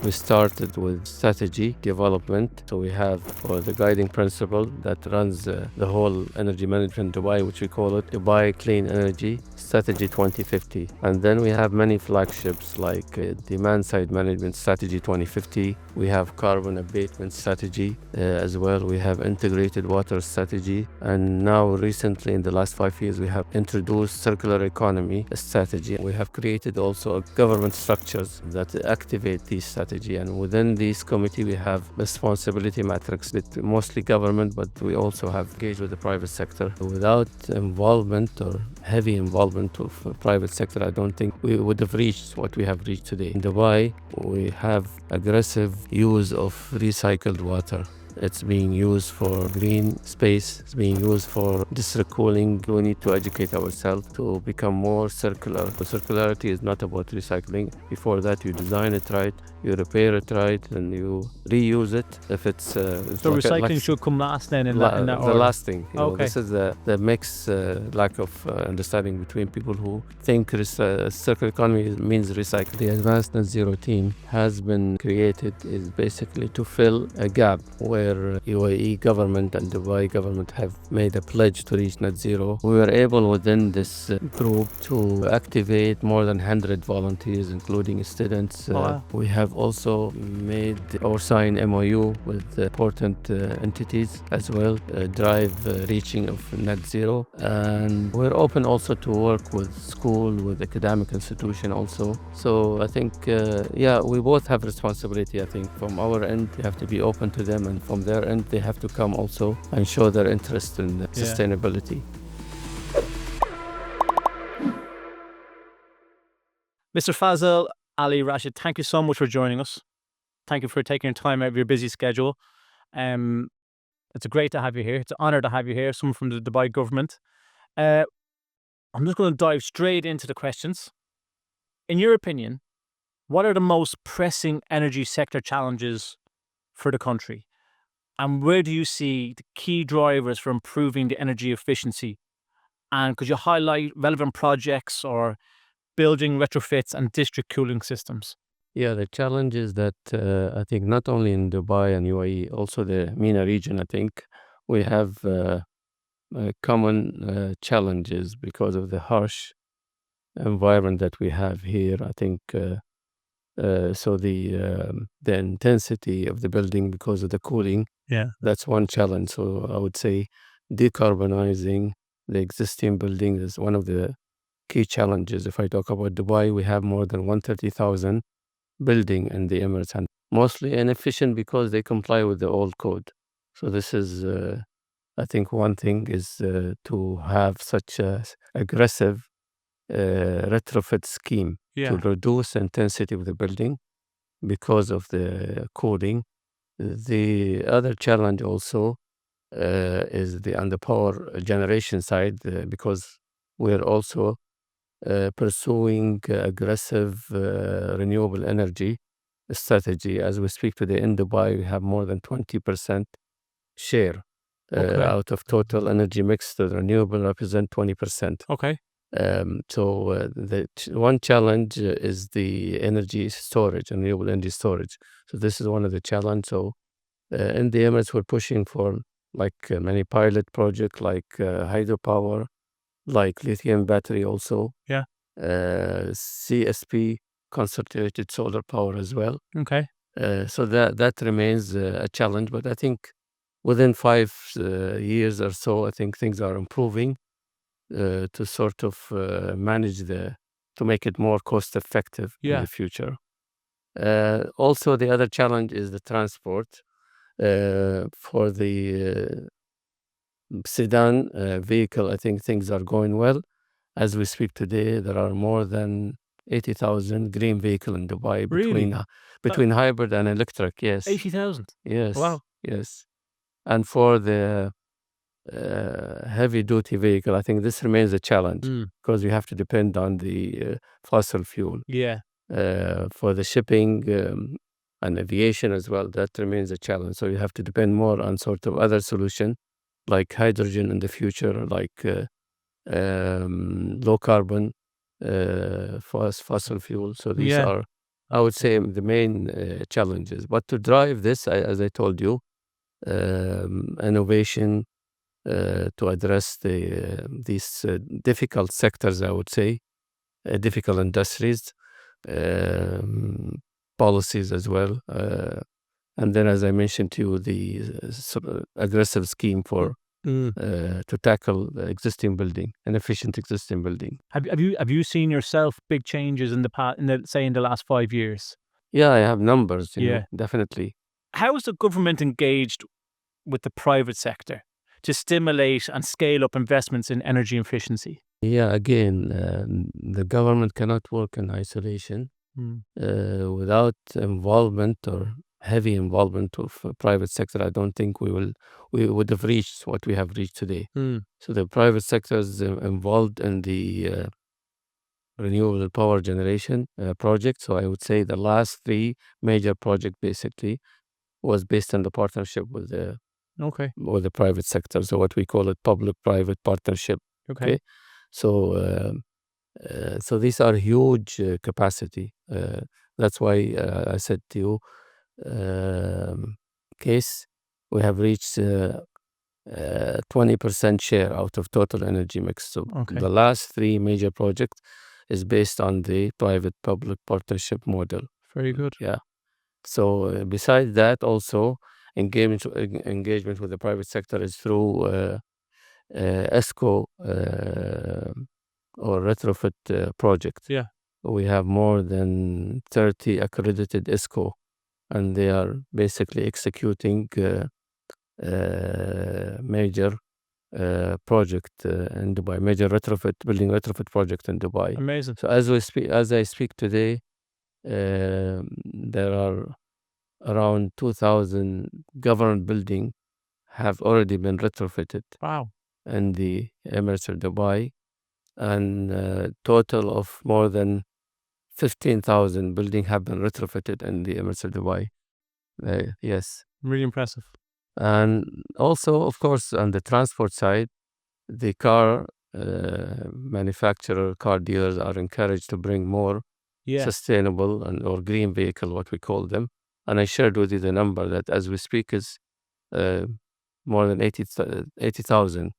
We started with strategy development. So we have the guiding principle that runs the whole energy management in Dubai, which we call it Dubai Clean Energy Strategy 2050. And then we have many flagships like Demand Side Management Strategy 2050. We have Carbon Abatement Strategy as well. We have Integrated Water Strategy. And now recently in the last 5 years, we have introduced Circular Economy Strategy. We have created also government structures that activate these strategy. And within this committee, we have responsibility matrix with mostly government, but we also have engaged with the private sector. Without involvement or heavy involvement of private sector, I don't think we would have reached what we have reached today. In Dubai, we have aggressive use of recycled water. It's being used for green space. It's being used for district cooling. We need to educate ourselves to become more circular. The circularity is not about recycling. Before that, you design it right, you repair it right, and you reuse it. If it's So like recycling should come last then in that the order. last thing. Okay. This is the mix lack of understanding between people who think circular economy means recycling. The Advanced Net Zero team has been created is basically to fill a gap where UAE government and Dubai government have made a pledge to reach net zero. We were able within this group to activate more than 100 volunteers, including students. Wow. We have also made or signed MOU with important entities as well, drive reaching of net zero. And we're open also to work with school, with academic institution also. So I think, we both have responsibility. I think from our end, we have to be open to them, and from their end, they have to come also and show their interest in sustainability. Mr. Faisal, Ali, Rashid, thank you so much for joining us. Thank you for taking time out of your busy schedule. It's great to have you here. It's an honor to have you here, someone from the Dubai government. I'm just going to dive straight into the questions. In your opinion, what are the most pressing energy sector challenges for the country? And where do you see the key drivers for improving the energy efficiency? And could you highlight relevant projects or building retrofits and district cooling systems? Yeah, the challenge is that I think not only in Dubai and UAE, also the MENA region, I think we have common challenges because of the harsh environment that we have here. I think so the intensity of the building because of the cooling, that's one challenge. So I would say decarbonizing the existing building is one of the key challenges. If I talk about Dubai, we have more than 130,000 building in the Emirates, and mostly inefficient because they comply with the old code. So this is, I think one thing is to have such a aggressive retrofit scheme to reduce the intensity of the building because of the cooling. The other challenge also is on the power generation side because we're also pursuing aggressive renewable energy strategy. As we speak today in Dubai, we have more than 20% share out of total energy mix. The renewable represent 20%. Okay. So the one challenge is the energy storage and renewable energy storage. So this is one of the challenge. So in the Emirates, we're pushing for many pilot projects like hydropower, like lithium battery also. CSP, concentrated solar power as well. Okay. So that remains a challenge, but I think within 5 years or so, I think things are improving to sort of manage to make it more cost effective in the future. Also, the other challenge is the transport. For the sedan vehicle, I think things are going well. As we speak today, there are more than 80,000 green vehicles in Dubai between hybrid and electric. Yes, 80,000. Yes. Wow. Yes. And for the heavy duty vehicle, I think this remains a challenge because we have to depend on the fossil fuel. For the shipping and aviation as well, that remains a challenge. So you have to depend more on sort of other solution like hydrogen in the future, like low carbon fossil fuel. So these are I would say the main challenges. But to drive this, as I told you, innovation to address these difficult sectors, I would say, difficult industries, um, policies as well. And then, as I mentioned to you, the aggressive scheme for to tackle the existing building, an efficient existing building. Have you seen yourself big changes in the past, in the last 5 years? Yeah, I have numbers, Yeah. definitely. How is the government engaged with the private sector to stimulate and scale up investments in energy efficiency? Yeah, again, the government cannot work in isolation. Without involvement or heavy involvement of private sector, I don't think we would have reached what we have reached today. So the private sector is involved in the renewable power generation project. So I would say the last three major project basically was based on the partnership with Okay. the private sector. So what we call it public-private partnership. Okay. So these are huge capacity. That's why I said to you, case we have reached 20% share out of total energy mix. So Okay. the last three major projects is based on the private-public partnership model. Very good. Yeah. So besides that, also engagement with the private sector is through ESCO or retrofit project. Yeah. We have more than 30 accredited ESCO, and they are basically executing major project in Dubai, major building retrofit project in Dubai. Amazing. So as I speak today, there are around 2,000 government building have already been retrofitted. Wow. In the Emirates of Dubai, and total of more than 15,000 building have been retrofitted in the Emirates of Dubai. Yes. Really impressive. And also, of course, on the transport side, the car manufacturer, car dealers are encouraged to bring more sustainable or green vehicle, what we call them. And I shared with you the number that as we speak is more than 80,000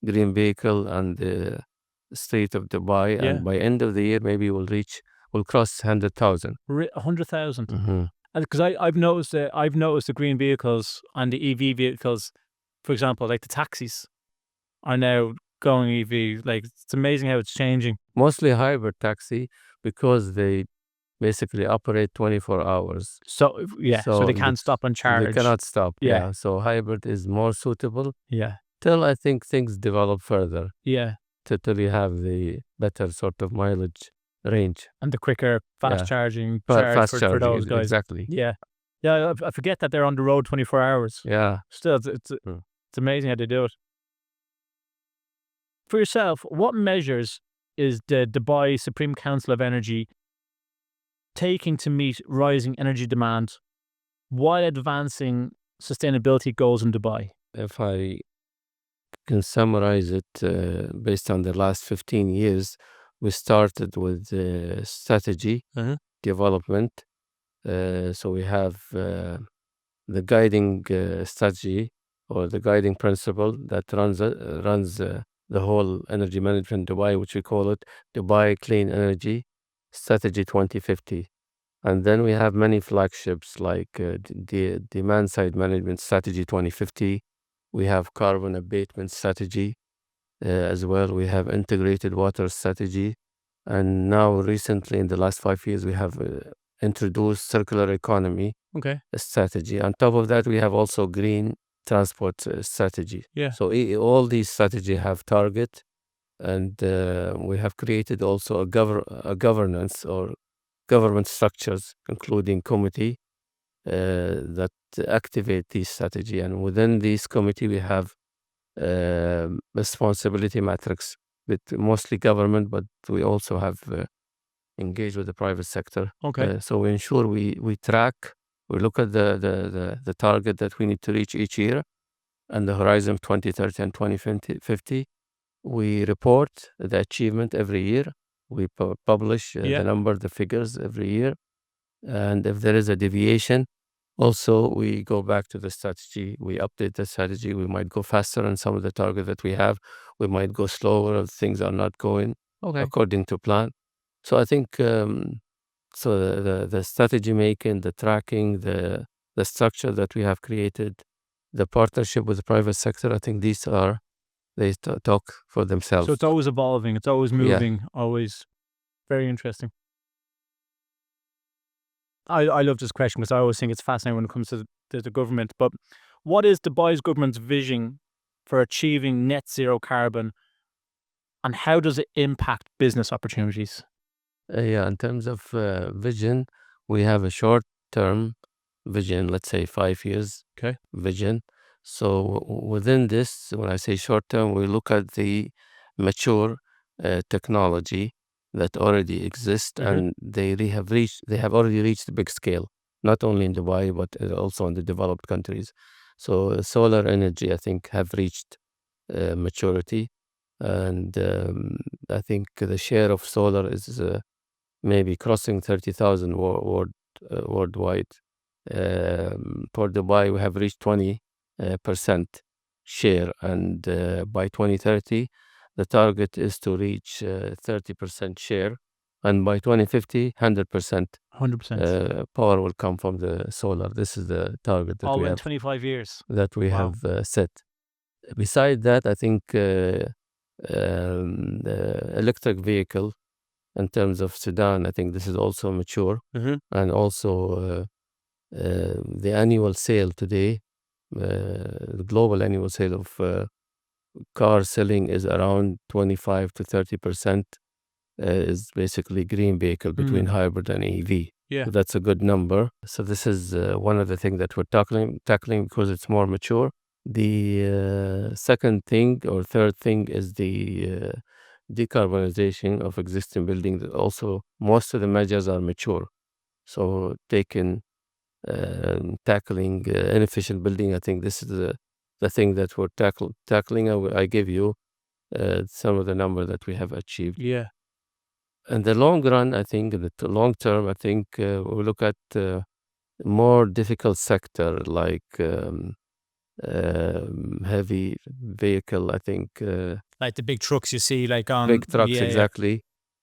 green vehicle on the street of Dubai. Yeah. And by end of the year, maybe we'll cross 100,000. 100,000. Because I've noticed the green vehicles and the EV vehicles, for example, like the taxis are now going EV. Like, it's amazing how it's changing. Mostly hybrid taxi because they basically operate 24 hours. So they can't stop and charge. They cannot stop. Yeah. So hybrid is more suitable. Yeah. Till I think things develop further. Yeah. Till you have the better sort of mileage range. And the quicker fast charging for those guys. Exactly. Yeah. Yeah, I forget that they're on the road 24 hours. Yeah. Still, it's amazing how they do it. For yourself, what measures is the Dubai Supreme Council of Energy taking to meet rising energy demand while advancing sustainability goals in Dubai? If I can summarize it based on the last 15 years, we started with strategy development. So we have the guiding strategy or the guiding principle that runs the whole energy management in Dubai, which we call it Dubai Clean Energy Strategy 2050. And then we have many flagships like the demand side management strategy 2050. We have carbon abatement strategy as well. We have integrated water strategy. And now recently in the last 5 years, we have introduced circular economy strategy. On top of that, we have also green transport strategy. Yeah. So all these strategies have target, and we have created also a governance or government structures, including committee that activate this strategy. And within this committee, we have responsibility matrix with mostly government, but we also have engaged with the private sector. So we ensure we track, we look at the target that we need to reach each year and the horizon 2030 and 2050. We report the achievement every year. We publish the number, the figures every year. And if there is a deviation, also we go back to the strategy, we update the strategy. We might go faster on some of the targets that we have. We might go slower if things are not going Okay. according to plan. So I think so the strategy making, the tracking, the structure that we have created, the partnership with the private sector, I think these are, they talk for So themselves. it's always evolving, it's always Yeah. moving, always very interesting. I love this question because I always think it's fascinating when it comes to the government. But what is Dubai's government's vision for achieving net zero carbon, and how does it impact business opportunities? Yeah, in terms of vision, we have a short-term vision, let's say 5 years Okay. vision. So within this, when I say short-term, we look at the mature technology that already exists, and they have already reached the big scale, not only in Dubai but also in the developed countries. So solar energy, I think, have reached maturity, and I think the share of solar is maybe crossing 30,000 worldwide. For Dubai, we have reached 20% share, and by 2030, the target is to reach 30% share, and by 2050, 100% 100%. power will come from the solar. This is the target that All we in have 25 years. Wow. have set. Beside that, I think the electric vehicle in terms of sedan, I think this is also mature, and also the annual sale today, the global annual sale of car selling is around 25 to 30%, is basically green vehicle between hybrid and EV. Yeah. So that's a good number. So this is one of the things that we're tackling because it's more mature. The second thing or third thing is the decarbonization of existing buildings. Also, most of the measures are mature. So tackling inefficient building, I think this is the thing that we're tackling. I give you some of the numbers that we have achieved. Yeah. In the long run, I think, in the long term, I think we look at more difficult sector like heavy vehicle, I think. Like the big trucks you see, like on Big trucks, exactly.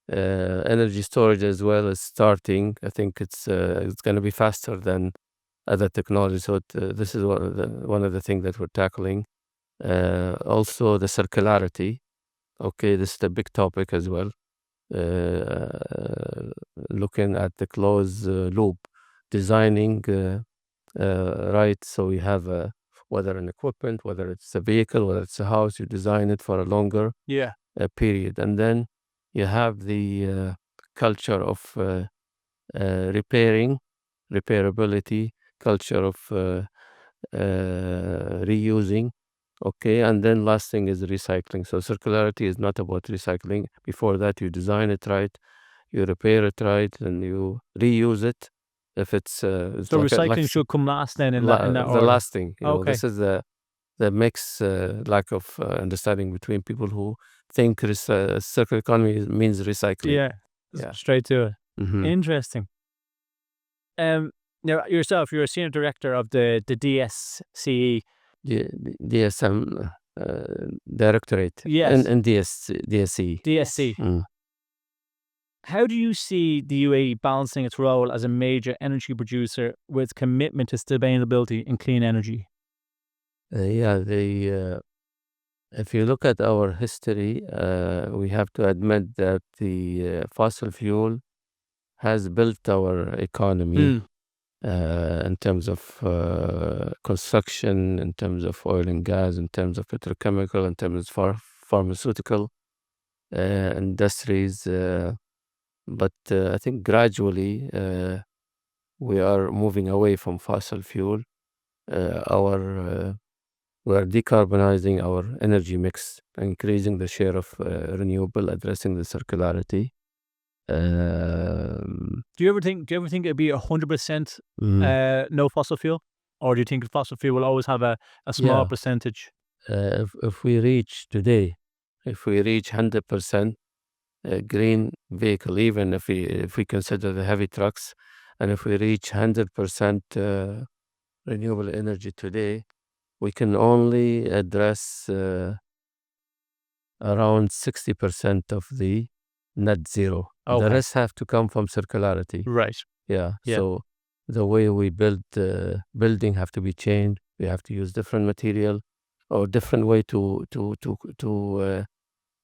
Energy storage as well is starting. I think it's going to be faster than other technology. So this is one of the things that we're tackling. Also, the circularity. Okay, this is a big topic as well. Looking at the closed loop, designing right. So we have whether an equipment, whether it's a vehicle, whether it's a house, you design it for a longer Yeah. period, and then you have the culture of repairability, culture of reusing. Okay, and then last thing is recycling. So circularity is not about recycling. Before that, you design it right, you repair it right, and you reuse it. If it's So like recycling should come last then in that the order. last thing, Okay. this is the mix lack of understanding between people who think circular economy means recycling. Yeah. Yeah. Straight to it. Mhm. Interesting. Now yourself, you're a senior director of the DSCE. DSM directorate Yes. and DSC. DSC. Mm. How do you see the UAE balancing its role as a major energy producer with its commitment to sustainability and clean energy? Yeah, if you look at our history, we have to admit that the fossil fuel has built our economy in terms of construction, in terms of oil and gas, in terms of petrochemical, in terms of pharmaceutical industries. But I think gradually we are moving away from fossil fuel. We are decarbonizing our energy mix, increasing the share of renewable, addressing the circularity. Do you ever think it'd be 100% Mm. no fossil fuel, or do you think fossil fuel will always have a small Yeah. percentage? If we reach today, if we reach 100% green vehicle, even if we consider the heavy trucks, And if we reach 100% renewable energy today, we can only address around 60% of the net zero. The Okay. rest have to come from circularity. Right. Yeah. Yeah. So the way we build building have to be changed. We have to use different material or different way to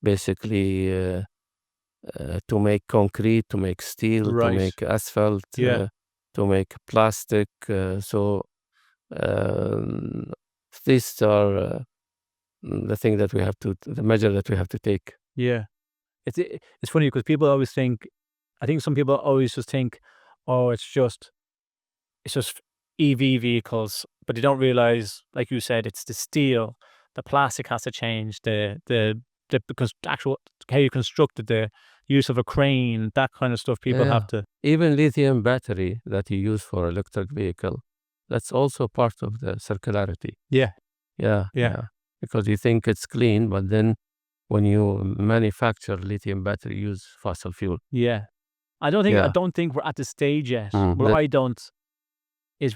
basically to make concrete, to make steel, to Right. make asphalt, Yeah. to make plastic. So um, these are the thing that we have to, the measure that we have to take. Yeah. It's funny because people always think, I think some people always just think, oh, it's just EV vehicles, but they don't realize, like you said, it's the steel, the plastic has to change, because actual how you constructed, the use of a crane, that kind of stuff. People Yeah. have to. Even lithium battery that you use for electric vehicle, that's also part of the circularity. Yeah. Yeah, Yeah. yeah. Because you think it's clean, but then when you manufacture lithium battery, use fossil fuel. Yeah. I Yeah. don't think we're at the stage yet. Well, That- I don't, is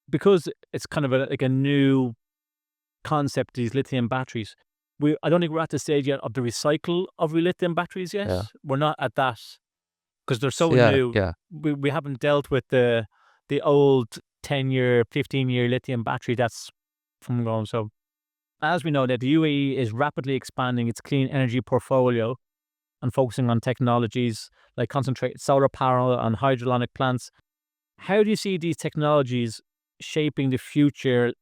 because it's kind of like a new concept, these lithium batteries. I don't think we're at the stage yet of the recycle of lithium batteries yet. Yeah. We're not at that because they're so yeah, new. yeah. We haven't dealt with the old 10-year, 15-year lithium battery that's from going. So as we know that the UAE is rapidly expanding its clean energy portfolio and focusing on technologies like concentrated solar power and hydrolonic plants. How do you see these technologies shaping the future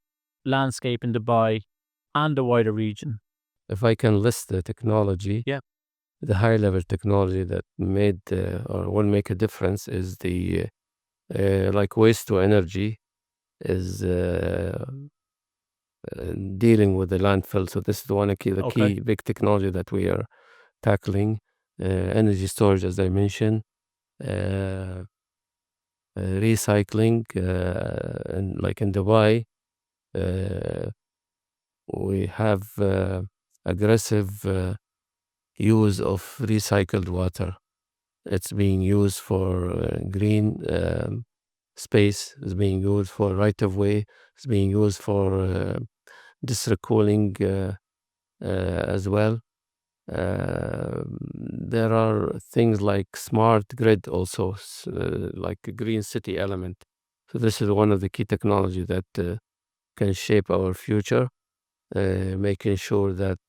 landscape in Dubai and the wider region? If I can list the technology, Yeah. the high level technology that made or will make a difference is the like waste to energy is dealing with the landfill. So this is the key Okay. big technology that we are tackling. Energy storage, as I mentioned, recycling, and like in Dubai, we have aggressive use of recycled water. It's being used for green space, it's being used for right of way, it's being used for district cooling as well. There are things like smart grid also, like a green city element. So this is one of the key technology that can shape our future, making sure that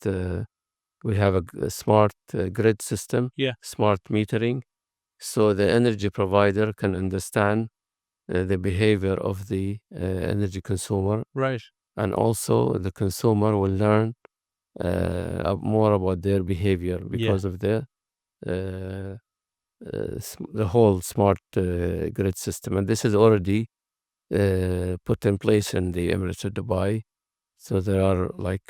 we have a smart grid system, Yeah. smart metering, so the energy provider can understand the behavior of the energy consumer, Right. and also the consumer will learn more about their behavior because of uh, the whole smart grid system. And this is already put in place in the Emirates of Dubai. So there are like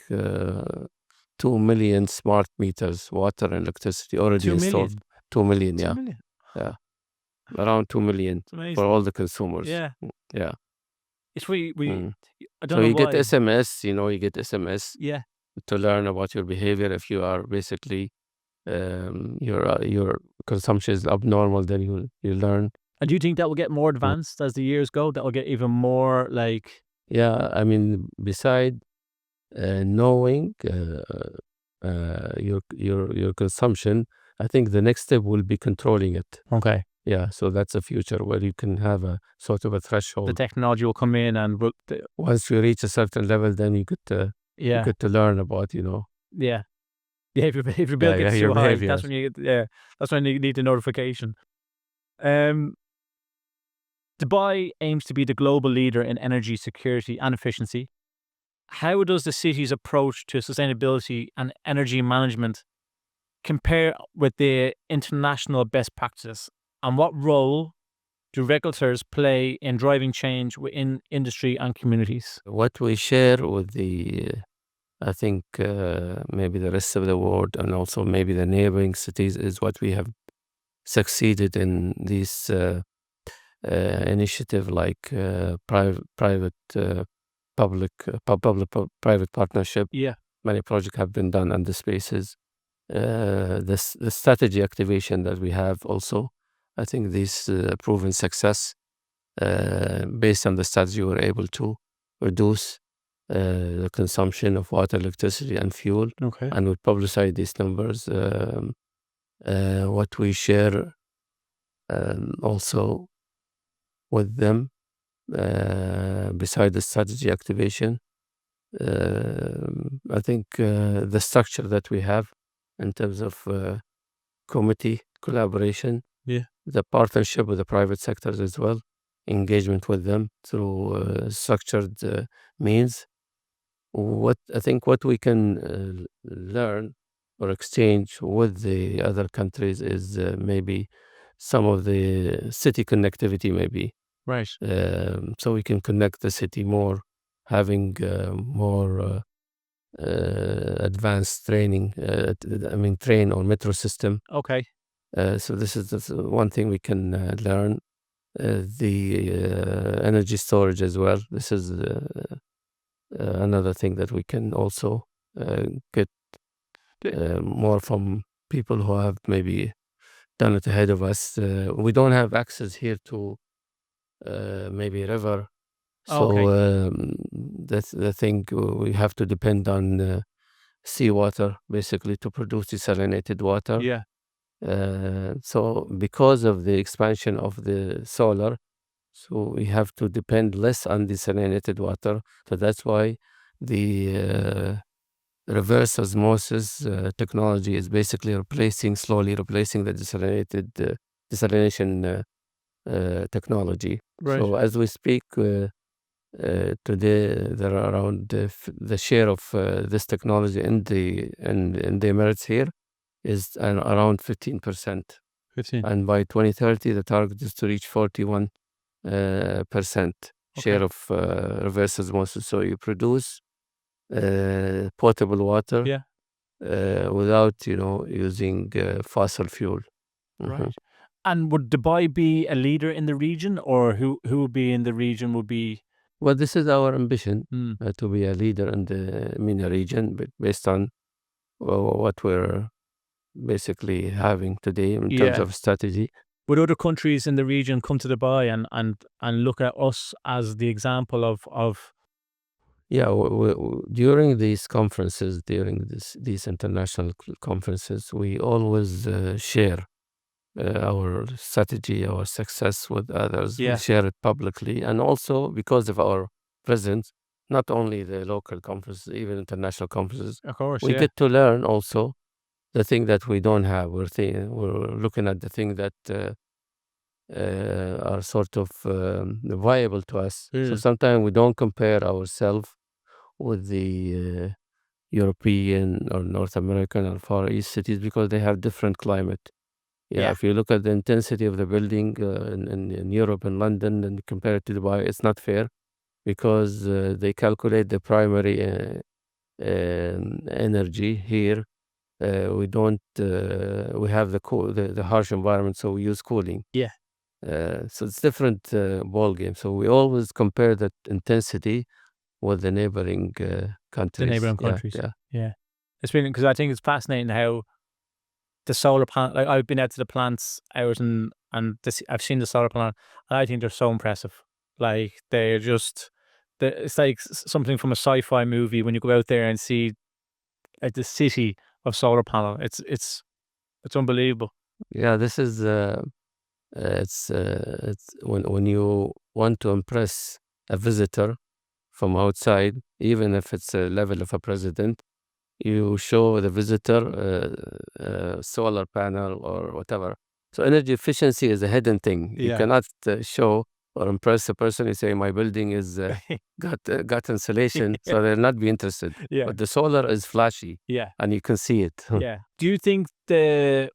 2 million smart meters, water and electricity already 2 installed. million. 2 million, 2 yeah. million. Yeah. Around 2 million It's amazing. for all the consumers. Yeah. Yeah. It's we Mm. I don't So know you get why. SMS, you get SMS Yeah. to learn about your behavior. If you are basically your consumption is abnormal, then you learn. And do you think that will get more advanced as the years go? That will get even more like. Yeah, I mean, beside knowing your consumption, I think the next step will be controlling it. Okay. Yeah, so that's a future where you can have a sort of a The threshold. technology will come in and Once you reach a certain level, then you get to yeah. to learn about, Yeah. Yeah, if your bill yeah, gets your too high, behavior. that's when you that's when you need the notification. Dubai aims to be the global leader in energy security and efficiency. How does the city's approach to sustainability and energy management compare with the international best practices? And what role do regulators play in driving change within industry and communities? What we share with the, I think maybe the rest of the world and also maybe the neighboring cities is what we have succeeded in these initiative like private private partnership. Yeah. Many projects have been done on the spaces. The strategy activation that we have also I think this proven success based on the strategy, we're able to reduce the consumption of water, electricity, and fuel. Okay. And we publicize these numbers. What we share also with them, beside the strategy activation, I think the structure that we have in terms of committee collaboration, Yeah. the partnership with the private sectors as well, engagement with them through structured means. What I think what we can learn or exchange with the other countries is maybe some of the city connectivity, maybe. Right. So we can connect the city more, having more advanced training, train or metro system. Okay. So this is one thing we can learn. The energy storage as well. This is another thing that we can also get more from people who have maybe done it ahead of us. We don't have access here to maybe river, so Okay. that's the thing. We have to depend on seawater basically to produce desalinated water. Yeah. So because of the expansion of the solar, so we have to depend less on desalinated water. So that's why the reverse osmosis technology is basically slowly replacing the desalination technology. Right. So as we speak, today there are around the share of this technology in the Emirates here is around 15%. 15. And by 2030, the target is to reach 41% share Okay. of reverse osmosis. So you produce potable water Yeah. without, using fossil fuel. Mhm. Right. And would Dubai be a leader in the region, or who would be in the region would be? Well, this is our ambition Mm. to be a leader in the MENA region, but based on what we're basically having today in terms Yeah. of strategy. Would other countries in the region come to Dubai and look at us as the example of? Yeah, during these conferences, these international conferences, we always share our strategy, our success with others. We Yeah. share it publicly, and also because of our presence, not only the local conferences, even international conferences, Of course. we Yeah. get to learn also the thing that we don't have. We're looking at the thing that are sort of viable to us. So Yeah. sometimes we don't compare ourselves with the European or North American or Far East cities because they have different climate. Yeah, Yeah. if you look at the intensity of the building in Europe and London and compare it to Dubai, it's not fair because they calculate the primary energy here. We don't. We have the harsh environment, so we use cooling. Yeah. So it's different ball game. So we always compare that intensity with the neighboring The countries. neighboring Yeah, countries. yeah. Yeah. It's been because I think it's fascinating how the solar panel. Like I've been out to the plants out and this, I've seen the solar panel, and I think they're so impressive. Like they're just, it's like something from a sci-fi movie when you go out there and see the city of solar panel. It's unbelievable. Yeah, this is it's when you want to impress a visitor from outside, even if it's a level of a president, you show the visitor solar panel or whatever. So energy efficiency is a hidden thing. You Yeah. cannot show or impress a person. You say my building is got insulation, so they'll not be interested. Yeah. But the solar is flashy, Yeah. and you can see it. Yeah. Do you think the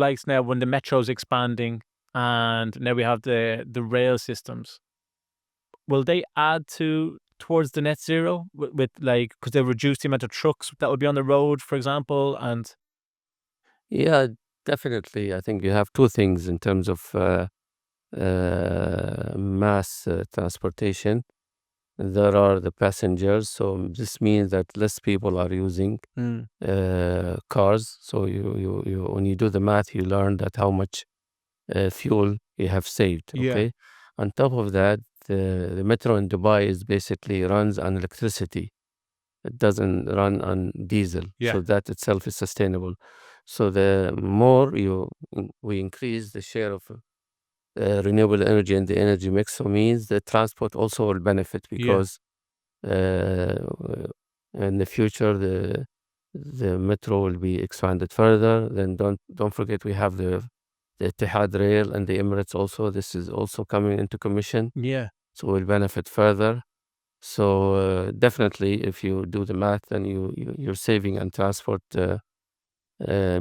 likes now when the metro's expanding and now we have the rail systems, will they add towards the net zero with like because they reduce the amount of trucks that will be on the road, for example, and Yeah, definitely. I think you have two things in terms of mass transportation. There are the passengers, so this means that less people are using cars. So you when you do the math, you learn that how much fuel you have saved. Yeah. Okay. On top of that, the metro in Dubai is basically runs on electricity. It doesn't run on diesel, Yeah. so that itself is sustainable. So the more we increase the share of renewable energy in the energy mix, so means the transport also will benefit Yeah. because uh, in the future the metro will be expanded further. Then don't forget we have the Etihad Rail and the Emirates also. This is also coming into commission, Yeah. so we'll benefit further. So definitely, if you do the math, then you're saving on transport.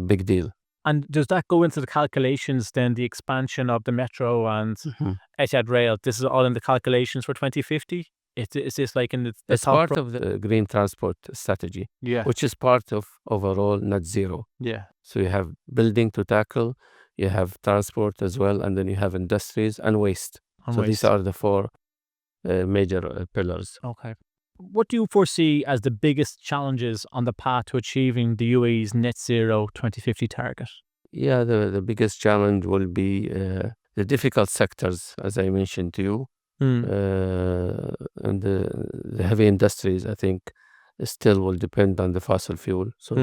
Big deal. And does that go into the calculations then, the expansion of the metro and Mhm. Etihad Rail? This is all in the calculations for 2050? Is this like in the It's top? part of the green transport strategy, Yeah. which is part of overall net zero. Yeah. So you have building to tackle, you have transport as well, and then you have industries and waste. And So these waste. are the four major pillars. Okay. What do you foresee as the biggest challenges on the path to achieving the UAE's net zero 2050 target? Yeah, the biggest challenge will be the difficult sectors, as I mentioned to you, Mm. and the heavy industries, I think, still will depend on the fossil fuel. So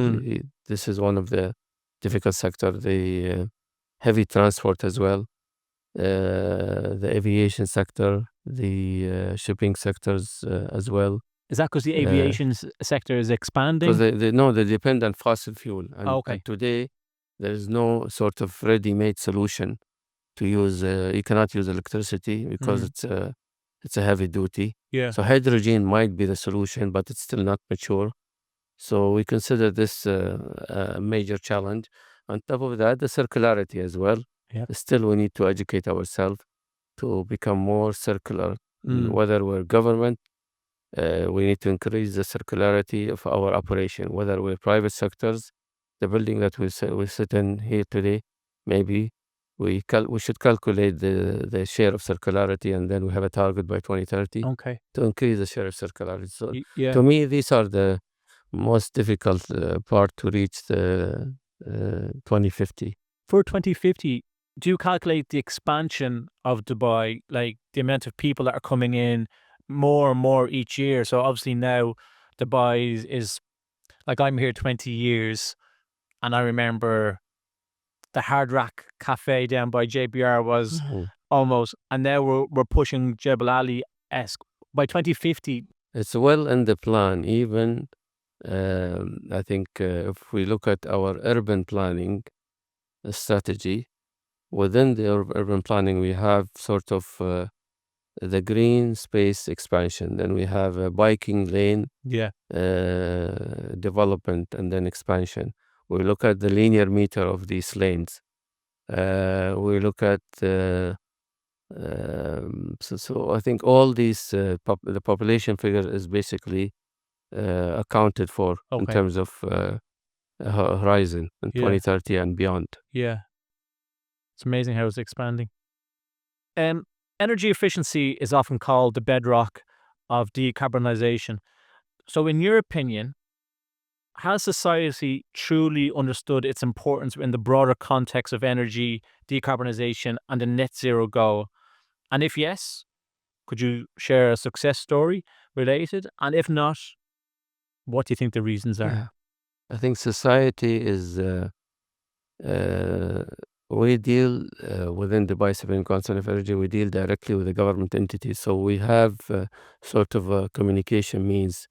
this is one of the difficult sector. The heavy transport as well, the aviation sector, the shipping sectors as well. Is that because the Because aviation sector is expanding? they depend on fossil fuel, Okay. and today there is no sort of ready-made solution to use. You cannot use electricity because it's a heavy duty. Yeah. So hydrogen might be the solution, but it's still not mature. So we consider this a major challenge. On top of that, the circularity as well. Yep. Still, we need to educate ourselves to become more circular. Mm. Whether we're government, we need to increase the circularity of our operation. Whether we're private sectors, the building that we sit in here today, maybe we should calculate the share of circularity, and then we have a target by 2030 Okay. to increase the share of circularity. So Yeah. to me, these are the most difficult part to reach the 2050. For 2050, do you calculate the expansion of Dubai, like the amount of people that are coming in more and more each year? So obviously now Dubai is like, I'm here 20 years and I remember the Hard Rock Cafe down by JBR was Mhm. almost, and now we're pushing Jebel Ali-esque. By 2050, It's well in the plan. Even I think if we look at our urban planning strategy, within the urban planning, we have sort of the green space expansion. Then we have a biking lane yeah, development and then expansion. We look at the linear meter of these lanes. We look at so I think all these the population figure is basically accounted for in okay, terms of horizon in yeah, 2030 and beyond. yeah. It's amazing how it's expanding. Energy efficiency is often called the bedrock of decarbonization. So, in your opinion, has society truly understood its importance in the broader context of energy decarbonization and the net zero goal? And if yes, could you share a success story related? And if not, what do you think the reasons are? Yeah, I think society is uh, we deal within the Supreme Council of Energy. We deal directly with the government entities, so we have sort of a communication means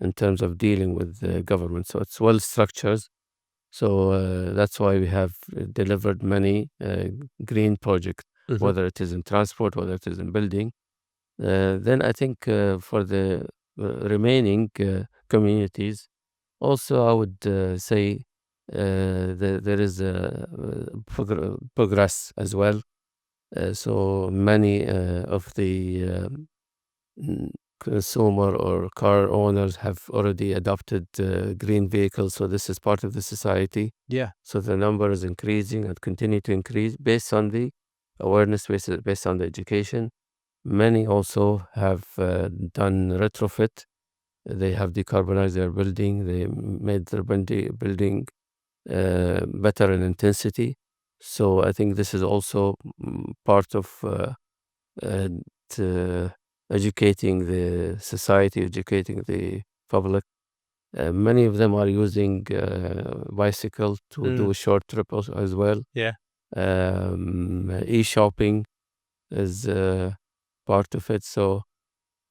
in terms of dealing with the government. So it's well structured. So that's why we have delivered many green projects, whether it is in transport, whether it is in building. Then I think for the remaining communities, also I would say there is progress as well. So many of the consumer or car owners have already adopted green vehicles. So this is part of the society. Yeah, So the number is increasing and continue to increase based on the awareness, based on the education. Many also have done retrofit. They have decarbonized their building. They made their building better in intensity. So I think this is also part of educating the society, educating the public. Many of them are using bicycle to do a short trip as well. Yeah. E-shopping is part of it. So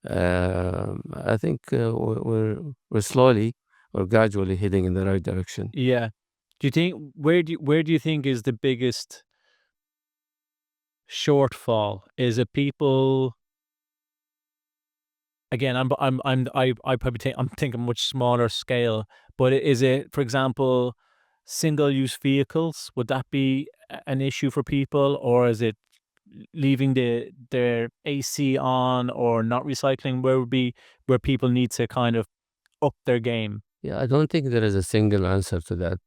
I think we're slowly or gradually heading in the right direction. Yeah. Do you think where do you think is the biggest shortfall? Is it people? Again, I probably think I'm thinking much smaller scale, but is it, for example, single-use vehicles? Would that be an issue for people, or is it leaving their AC on or not recycling? Where would be where people need to kind of up their game? Yeah, I don't think there is a single answer to that.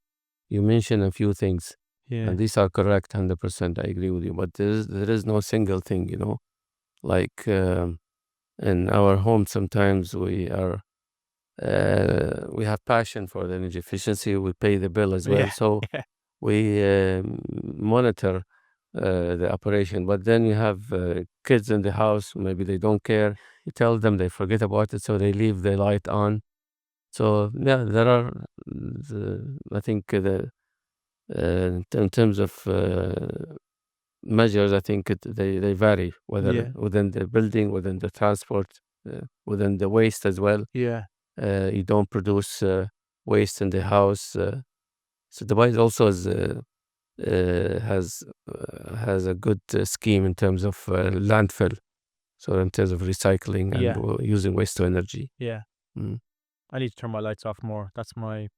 You mentioned a few things, Yeah. and these are correct, 100%. I agree with you. But there is no single thing, Like in our home, sometimes we have passion for the energy efficiency. We pay the bill as well, Yeah. so Yeah. we monitor the operation. But then you have kids in the house. Maybe they don't care. You tell them, they forget about it, so they leave the light on. So yeah, there are. I think in terms of measures, I think they vary, whether Yeah. within the building, within the transport, within the waste as well. Yeah. You don't produce waste in the house. So Dubai also has a good scheme in terms of landfill. So in terms of recycling and Yeah. using waste to energy. Yeah. Mm. I need to turn my lights off more. That's my.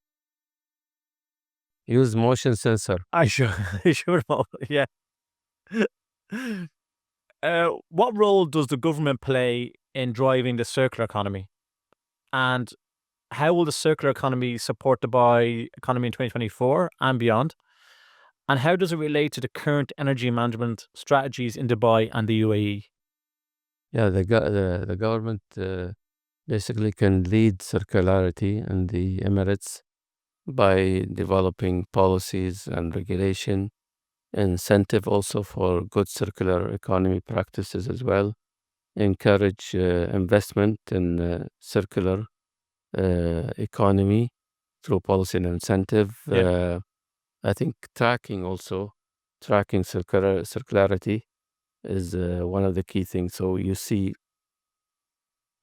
Use motion sensor. I should. I should have. Yeah. What role does the government play in driving the circular economy? And how will the circular economy support the Dubai economy in 2024 and beyond? And how does it relate to the current energy management strategies in Dubai and the UAE? Yeah, the government basically can lead circularity in the Emirates by developing policies and regulation, incentive also for good circular economy practices as well, encourage investment in circular economy through policy and incentive. Yeah. I think tracking circularity is one of the key things. So you see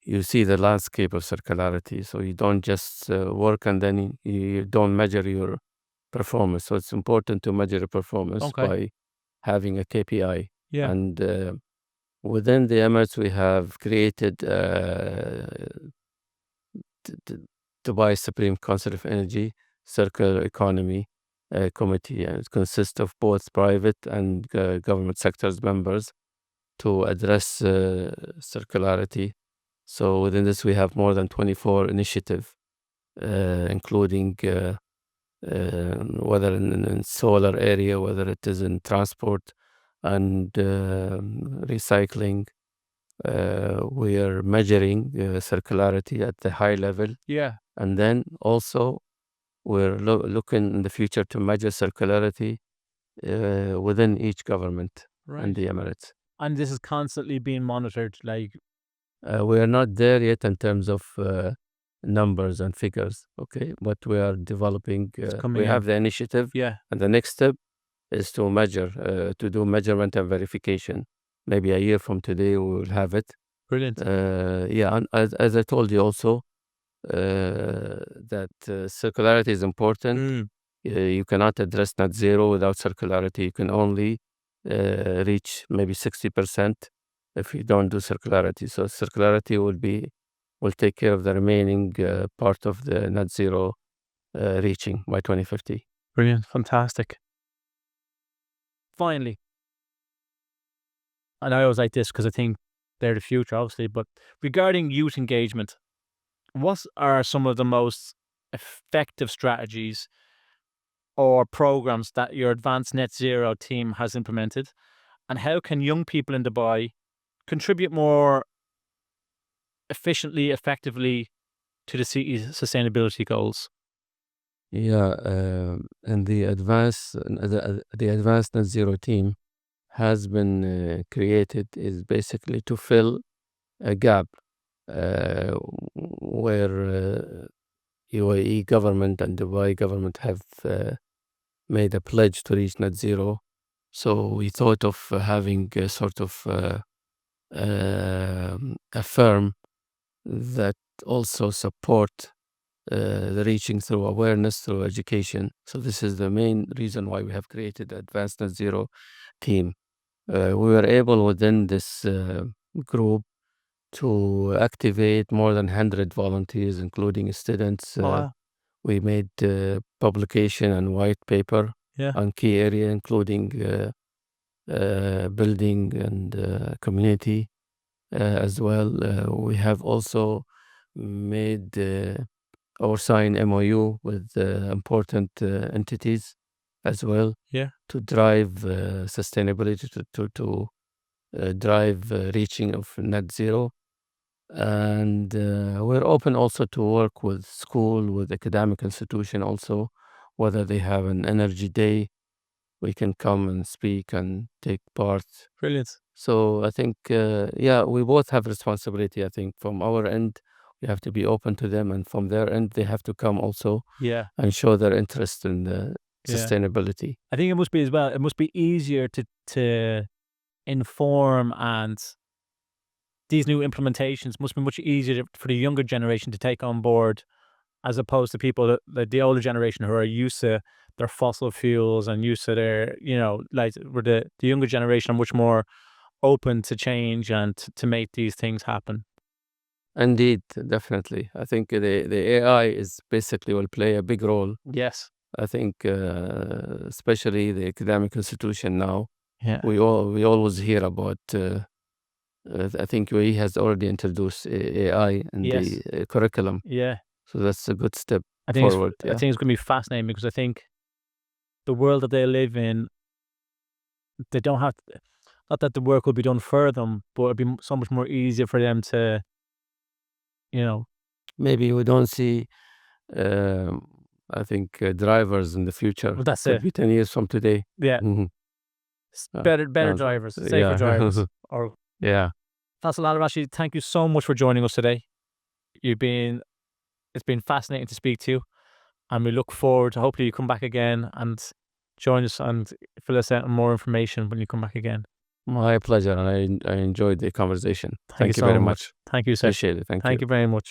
the landscape of circularity. So you don't just work and then you don't measure your performance. So it's important to measure the performance Okay. by having a KPI. Yeah. And within the Emirates, we have created Dubai Supreme Council of Energy Circular Economy Committee, and it consists of both private and government sectors members to address circularity. So within this, we have more than 24 initiatives, including whether in solar area, whether it is in transport and recycling. We are measuring circularity at the high level, Yeah. and then also we're looking in the future to measure circularity within each government in Right. the Emirates. And this is constantly being monitored. Like, We are not there yet in terms of numbers and figures, okay? But we are developing, it's we coming have in. the initiative, Yeah. and the next step is to measure, to do measurement and verification. Maybe a year from today, we will have it. Brilliant. Yeah, and as I told you also, that circularity is important. You cannot address net zero without circularity. You can only reach maybe 60% if you don't do circularity. So circularity will take care of the remaining part of the net zero reaching by 2050. Brilliant. Fantastic. Finally, and I always like this because I think they're the future, obviously, but regarding youth engagement, what are some of the most effective strategies or programs that your advanced net zero team has implemented? And how can young people in Dubai contribute more efficiently, effectively to the city's sustainability goals? Yeah, and the advanced net zero team has been created is basically to fill a gap uh, where UAE government and Dubai government have made a pledge to reach net zero. So we thought of having a sort of a firm that also support the reaching through awareness, through education. So this is the main reason why we have created the Advanced Net Zero team. We were able within this group to activate more than 100 volunteers, including students. Oh, wow. We made publication and white paper Yeah. on key area, including building and community as well. We have also made or sign MOU with important entities as well Yeah. to drive sustainability, to drive reaching of net zero. And we're open also to work with school, with academic institution also, whether they have an energy day, we can come and speak and take part. Brilliant. So I think, yeah, we both have responsibility. I think from our end, we have to be open to them, and from their end, they have to come also Yeah. and show their interest in the Yeah. sustainability. I think it must be as well. It must be easier to inform, and these new implementations must be much easier for the younger generation to take on board, as opposed to people that the older generation who are used to their fossil fuels and used to their, like where the younger generation are much more open to change and to make these things happen. Indeed, definitely. I think the AI is basically will play a big role. Yes. I think, especially the academic institution now, Yeah. we always hear about. I think UAE has already introduced AI in Yes. the curriculum, Yeah. so that's a good step I think forward. I Yeah, think it's going to be fascinating, because I think the world that they live in, they don't have not that the work will be done for them, but it'll be so much more easier for them to, you know, maybe we don't see. Um, I think drivers in the future well, that's could it. be 10 years from today. Yeah. Mhm. Better Uh, drivers, safer yeah, drivers. Or yeah. Faisal Al Rashid, thank you so much for joining us today. It's been fascinating to speak to you, and we look forward to hopefully you come back again and join us and fill us out on more information when you come back again. My pleasure, and I enjoyed the conversation. Thank you Thank you so very much. much. Thank you, sir. Appreciate it. Thank you. Thank you very much.